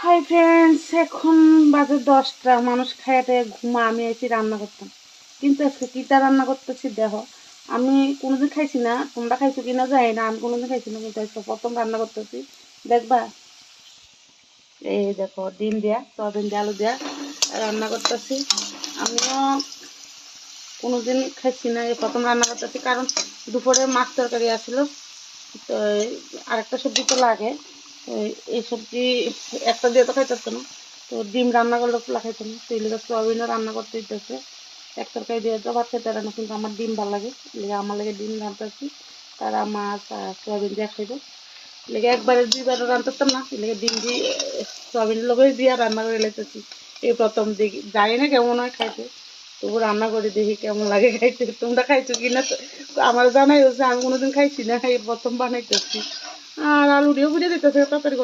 Hi friends, এখন বাজে 10টা। মানুষ খাইতে ঘুমা, আমি এসে রান্না করতাম। কিন্তু আজকে কিটা রান্না করতেছি দেখো। আমি কোনোদিন খাইছি না, তোমরা খাইছো কিনা জানি না, আমি কোনোদিন খাইছি না, কিন্তু আজকে প্রথম রান্না করতেছি। দেখবা, এই দেখো ডিম দেয়া, সয়াবিন দিয়ে আলু দেয়া রান্না করতেছি। আমিও কোনোদিন খাইছি না, এই প্রথম রান্না করতেছি। কারণ দুপুরে মাছ তরকারি আসলো, তো আরেকটা সবজি তো লাগে। তো এই সবজি একটা দিয়ে তো খাইতেছে না, তো ডিম রান্না করলে পোলা খাইতো না, তো এগুলো সোয়াবিনও রান্না করতে দিতেছে। এক তরকারি দিয়ে তো ভাত খেতে পারে না, কিন্তু আমার ডিম ভালো লাগে, লেগে আমার লাগে ডিম রান্তাছি। তারা মাছ আর সোয়াবিন দিয়ে খাইব, লেগে একবারে দুইবারও রান্তাম না, লেগে ডিম দিয়ে সোয়াবিনের লগে দিয়ে রান্না করে লেতেছি। এই প্রথম দেখি, জানি না কেমন হয় খাইতে, তবু রান্না করে দেখি কেমন লাগে খাইতে। তোমরা খাইছো কিনা আমার জানাই হচ্ছে, আমি কোনোদিন খাইছি না, এই প্রথম বানাইতেছি। আর আলু দিয়েও বুঝে দিতেছে তাড়াতাড়ি।